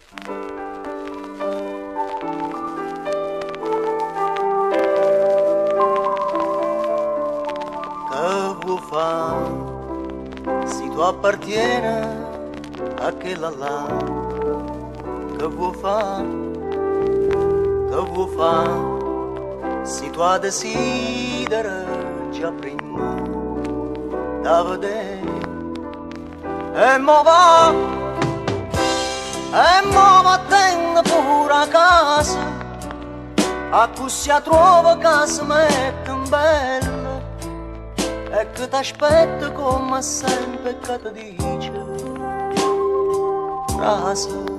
Che vuoi fare se tu appartieni a quella là? Che vuoi fare? Che vuoi fare se tu desideri già prima da vedere? E mo va, e mo vattene pure a casa, a così trova che si mette in bella e che t'aspetta come sempre che ti dice frase.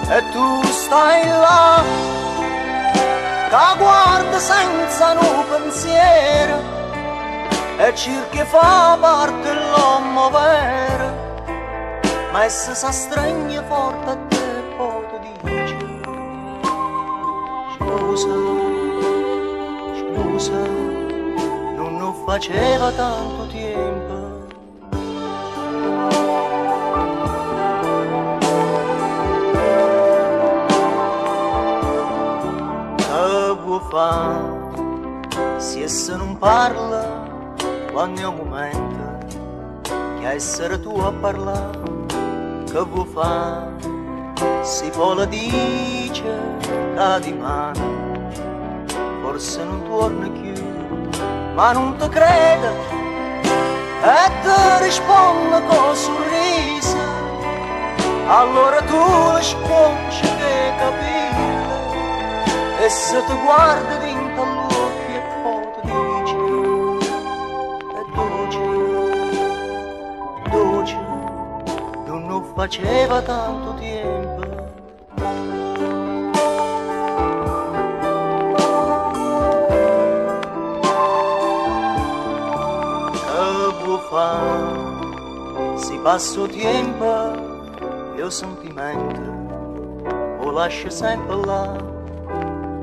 E tu stai là che guarda senza un pensiero e cerchi fa parte l'uomo vero, ma essa si stringe forte a te e poi ti dice scusa, scusa, non lo faceva tanto tempo. Se essa non parla quando è un momento che essere tu a parlare, che vuoi fare se poi la dice che di mano forse non torna più, ma non ti crede e ti risponde con sorriso, allora tu le sconci che capire e se ti guarda dentro all'occhio e poi ti dice è dolce, dolce, non lo faceva tanto tempo. Che vuoi fare se passa il tempo e il sentimento lo lascia sempre là?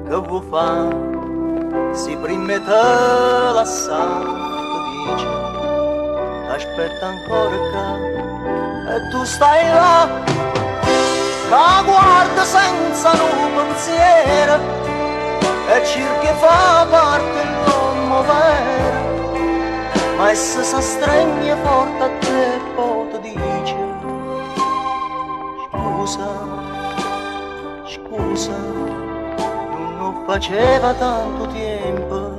Che vuoi fare se prima te lascia ti dice aspetta ancora che e tu stai là che guarda senza un pensiero e cerchi fa parte l'uomo vero, ma essa si stringe forte a te e poi ti dice scusa, scusa, faceva tanto tempo.